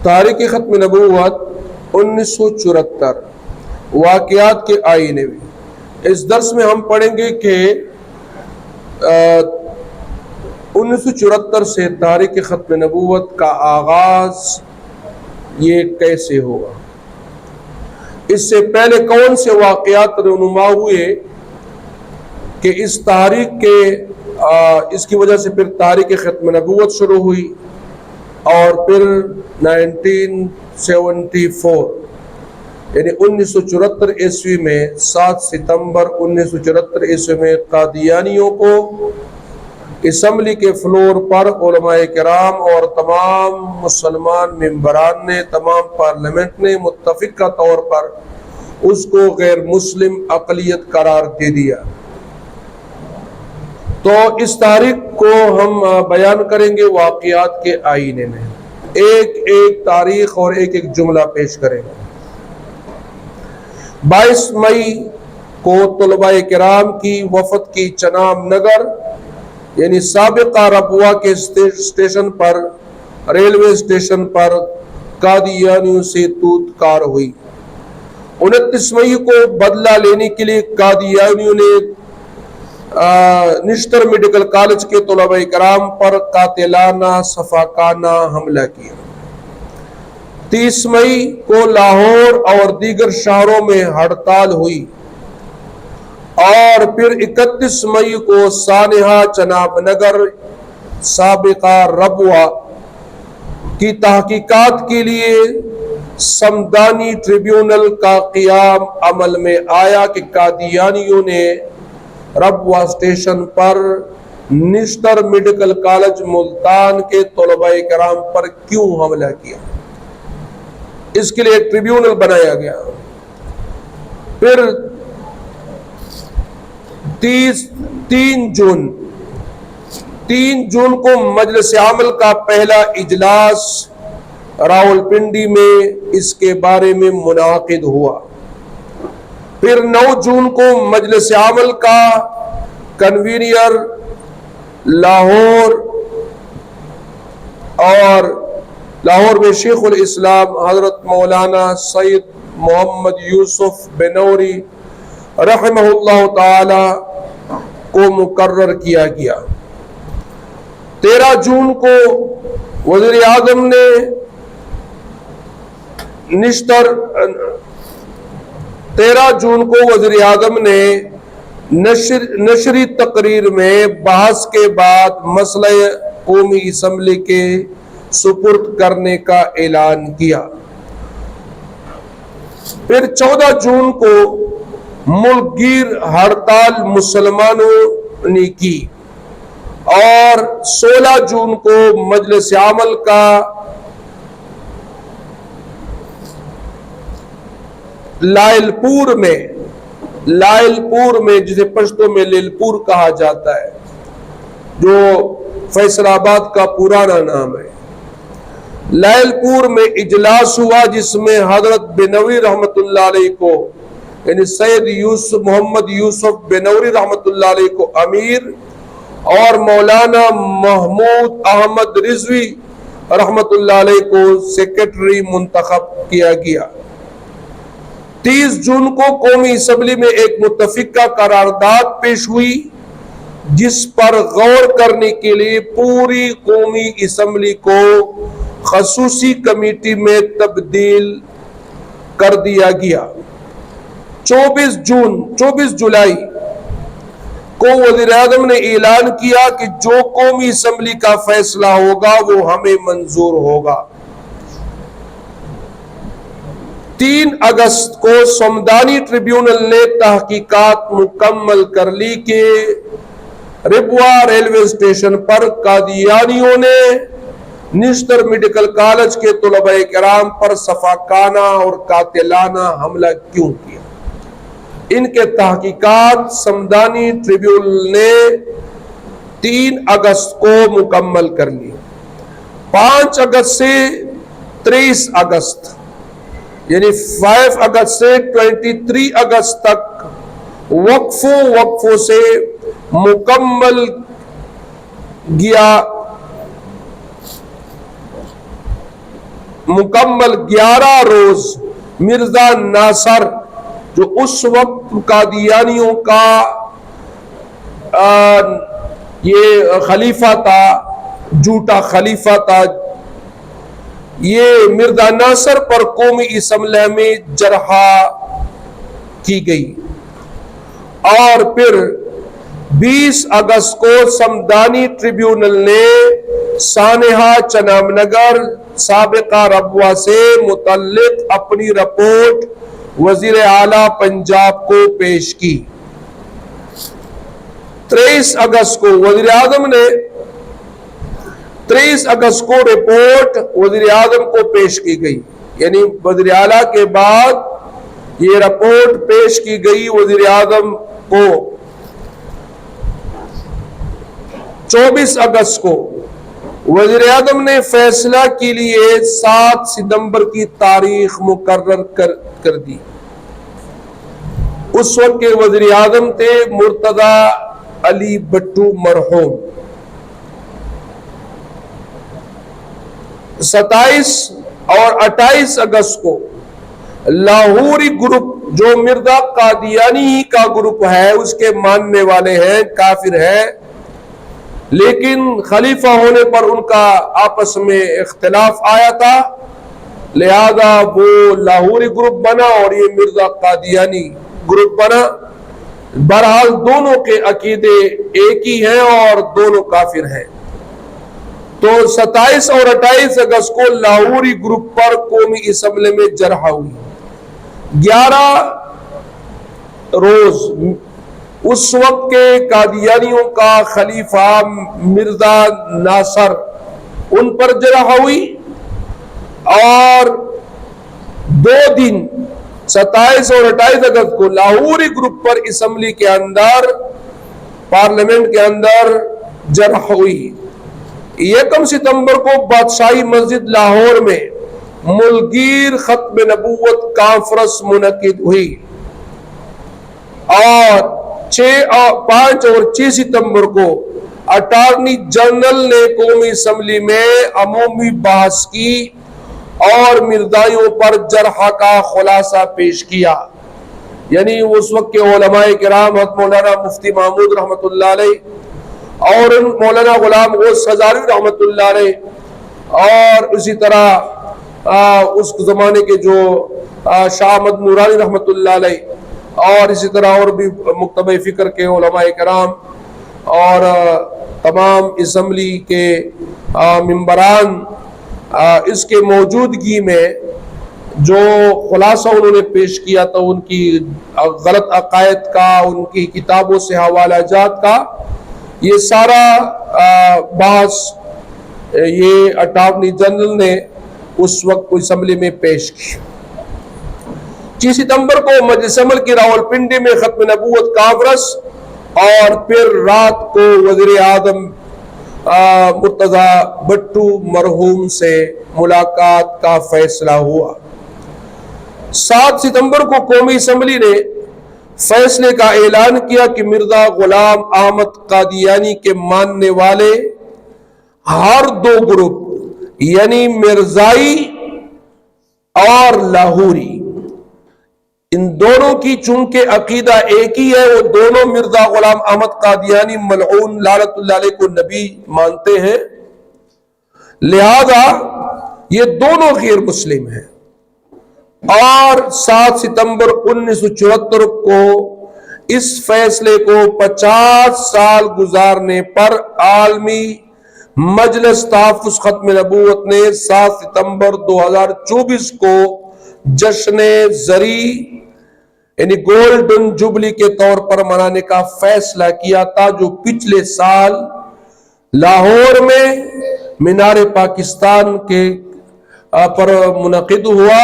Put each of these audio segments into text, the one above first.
تاریخ ختم نبوت 1974 واقعات کے آئینے میں۔ اس درس میں ہم پڑھیں گے کہ 1974 سے تاریخ ختم نبوت کا آغاز یہ کیسے ہوا، اس سے پہلے کون سے واقعات رونما ہوئے کہ اس تاریخ کے اس کی وجہ سے پھر تاریخ ختم نبوت شروع ہوئی، اور پھر 1974 یعنی 1974 عیسوی میں 7 ستمبر 1974 عیسوی میں قادیانیوں کو اسمبلی کے فلور پر علماء کرام اور تمام مسلمان ممبران نے، تمام پارلیمنٹ نے متفقہ طور پر اس کو غیر مسلم اقلیت قرار دے دیا۔ تو اس تاریخ کو ہم بیان کریں گے واقعات کے آئینے میں، ایک ایک تاریخ اور ایک ایک جملہ پیش کریں گے۔ 22 مئی کو طلباء کرام کی وفد کی چناب نگر یعنی سابقہ ربوہ کے اسٹیشن پر، ریلوے اسٹیشن پر قادیانیوں سے توط کار ہوئی۔ 29 مئی کو بدلہ لینے کے لیے قادیانیوں نے نشتر میڈیکل کالج کے طلباء کرام پر قاتلانہ صفاقانہ حملہ کیا۔ 30 مئی کو لاہور اور دیگر شہروں میں ہڑتال ہوئی، اور پھر 31 مئی کو سانحہ چناب نگر سابقہ ربوہ کی تحقیقات کے لیے سمدانی ٹریبیونل کا قیام عمل میں آیا کہ قادیانیوں نے ربوہ اسٹیشن پر نشتر میڈیکل کالج ملتان کے طلباء کرام پر کیوں حملہ کیا، اس کے لیے ایک ٹریبیونل بنایا گیا۔ پھر 3 جون کو مجلس عمل کا پہلا اجلاس راولپنڈی میں اس کے بارے میں منعقد ہوا۔ پھر 9 جون کو مجلس عمل کا کنوینر لاہور میں شیخ الاسلام حضرت مولانا سید محمد یوسف بنوری رحمہ اللہ تعالی کو مقرر کیا گیا۔ 13 جون کو وزیر اعظم نے نشری تقریر میں بحث کے بعد مسئلہ قومی اسمبلی کے سپرد کرنے کا اعلان کیا۔ پھر 14 جون کو ملک گیر ہڑتال مسلمانوں نے کی، اور 16 جون کو مجلس عمل کا لائل پور میں جسے پشتو میں لیلپور کہا جاتا ہے، جو فیصل آباد کا پرانا نام ہے، لائل پور میں اجلاس ہوا، جس میں حضرت بنوری رحمت اللہ علیہ کو یعنی سید محمد یوسف بنوری رحمت اللہ علیہ کو امیر اور مولانا محمود احمد رضوی رحمت اللہ علیہ کو سیکرٹری منتخب کیا گیا۔ 30 جون کو قومی اسمبلی میں ایک متفقہ قرارداد پیش ہوئی، جس پر غور کرنے کے لیے پوری قومی اسمبلی کو خصوصی کمیٹی میں تبدیل کر دیا گیا۔ 24 جولائی کو وزیر اعظم نے اعلان کیا کہ جو قومی اسمبلی کا فیصلہ ہوگا وہ ہمیں منظور ہوگا۔ 3 اگست کو سمدانی ٹریبیونل نے تحقیقات مکمل کر لی کہ ربوہ ریلوے اسٹیشن پر قادیانیوں نے نشتر میڈیکل کالج کے طلباء کرام پر صفاقانہ اور قاتلانہ حملہ کیوں کیا۔ ان کے تحقیقات سمدانی ٹریبیونل نے 3 اگست کو مکمل کر لی۔ 5 اگست سے 23 اگست یعنی 5 اگست سے 23 اگست تک وقفوں سے مکمل مکمل 11 روز مرزا ناصر جو اس وقت قادیانیوں کا یہ خلیفہ تھا، جھوٹا خلیفہ تھا، یہ مرزا ناصر پر قومی اسمبلی میں جرح کی گئی، اور پھر 20 اگست کو سمدانی ٹریبیونل نے سانحہ چنام نگر سابقہ ربوہ سے متعلق اپنی رپورٹ وزیر اعلیٰ پنجاب کو پیش کی۔ 23 اگست کو وزیر اعظم نے 23 اگست کو رپورٹ وزیر اعظم کو پیش کی گئی، یعنی وزیر اعلیٰ کے بعد یہ رپورٹ پیش کی گئی وزیر اعظم کو۔ 24 اگست کو وزیر اعظم نے فیصلہ کے لیے 7 ستمبر کی تاریخ مقرر کر دی۔ اس وقت کے وزیر اعظم تھے مرتضی علی بھٹو مرحوم۔ 27 اور 28 اگست کو لاہوری گروپ جو مرزا قادیانی کا گروپ ہے، اس کے ماننے والے ہیں، کافر ہیں، لیکن خلیفہ ہونے پر ان کا آپس میں اختلاف آیا تھا، لہذا وہ لاہوری گروپ بنا اور یہ مرزا قادیانی گروپ بنا۔ بہرحال دونوں کے عقیدے ایک ہی ہیں اور دونوں کافر ہیں۔ تو 27 اور 28 اگست کو لاہوری گروپ پر قومی اسمبلی میں جرح ہوئی۔ 11 روز اس وقت کے قادیانیوں کا خلیفہ مرزا ناصر ان پر جرح ہوئی، اور 2 دن 27 اور 28 اگست کو لاہوری گروپ پر اسمبلی کے اندر، پارلیمنٹ کے اندر جرح ہوئی۔ 1 ستمبر کو بادشاہی مسجد لاہور میں ملگیر ختم نبوت کانفرنس منعقد ہوئی، اور 5 اور 6 ستمبر کو اٹارنی جنرل نے قومی اسمبلی میں عمومی بحث کی اور مرزائیوں پر جرح کا خلاصہ پیش کیا۔ یعنی اس وقت کے علماء کرام حضرت مولانا مفتی محمود رحمۃ اللہ علیہ اور مولانا غلام غوث ہزاروی رحمۃ اللہ علیہ، اور اسی طرح اس زمانے کے جو شاہ احمد نورانی رحمۃ اللہ علیہ، اور اسی طرح اور بھی مکتبہ فکر کے علماء کرام اور تمام اسمبلی کے ممبران، اس کے موجودگی میں جو خلاصہ انہوں نے پیش کیا تھا ان کی غلط عقائد کا، ان کی کتابوں سے حوالہ جات کا، یہ سارا بحث یہ اٹارنی جنرل نے اس وقت اسمبلی میں پیش کی۔ 6 ستمبر کو مجلس عمل کی راولپنڈی میں ختم نبوت کانفرنس، اور پھر رات کو وزیر اعظم مرتضی بھٹو مرحوم سے ملاقات کا فیصلہ ہوا۔ 7 ستمبر کو قومی اسمبلی نے فیصلے کا اعلان کیا کہ مرزا غلام احمد قادیانی کے ماننے والے ہر 2 گروپ، یعنی مرزائی اور لاہوری، ان دونوں کی چونکہ عقیدہ ایک ہی ہے، وہ دونوں مرزا غلام احمد قادیانی ملعون لعنت اللہ علیہ کو نبی مانتے ہیں، لہذا یہ دونوں غیر مسلم ہیں۔ اور 7 ستمبر 1974 کو اس فیصلے کو 50 سال گزارنے پر عالمی مجلس تحفظ ختم نبوت نے 7 ستمبر 2024 کو جشن زری یعنی گولڈن جوبلی کے طور پر منانے کا فیصلہ کیا تھا، جو پچھلے سال لاہور میں مینار پاکستان کے پر منعقد ہوا،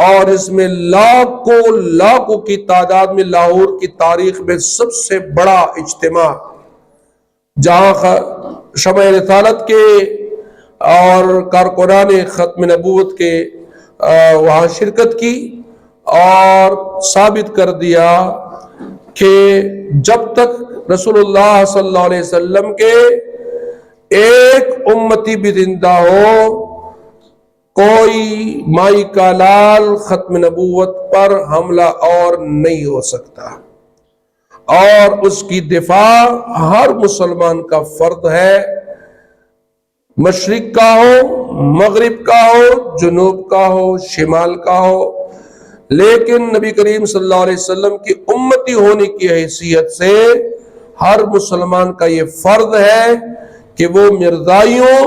اور اس میں لاکھوں کی تعداد میں لاہور کی تاریخ میں سب سے بڑا اجتماع، جہاں شمع رسالت کے اور کارکنان ختم نبوت کے وہاں شرکت کی، اور ثابت کر دیا کہ جب تک رسول اللہ صلی اللہ علیہ وسلم کے ایک امتی بھی زندہ ہو، کوئی مائی کا لال ختم نبوت پر حملہ اور نہیں ہو سکتا، اور اس کی دفاع ہر مسلمان کا فرض ہے، مشرق کا ہو، مغرب کا ہو، جنوب کا ہو، شمال کا ہو۔ لیکن نبی کریم صلی اللہ علیہ وسلم کی امتی ہونے کی حیثیت سے ہر مسلمان کا یہ فرض ہے کہ وہ مرزائیوں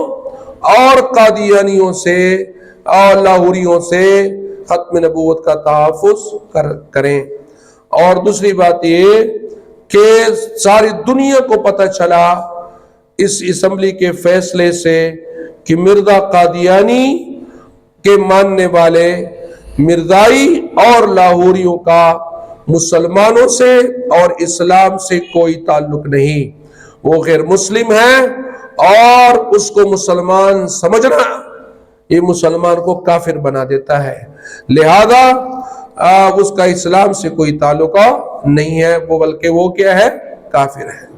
اور قادیانیوں سے اور لاہوریوں سے ختم نبوت کا تحفظ کریں۔ اور دوسری بات یہ کہ ساری دنیا کو پتہ چلا اس اسمبلی کے فیصلے سے کہ مرزا قادیانی کے ماننے والے مرزائی اور لاہوریوں کا مسلمانوں سے اور اسلام سے کوئی تعلق نہیں، وہ غیر مسلم ہے، اور اس کو مسلمان سمجھنا یہ مسلمان کو کافر بنا دیتا ہے، لہذا اس کا اسلام سے کوئی تعلق نہیں ہے، وہ بلکہ وہ کیا ہے؟ کافر ہے۔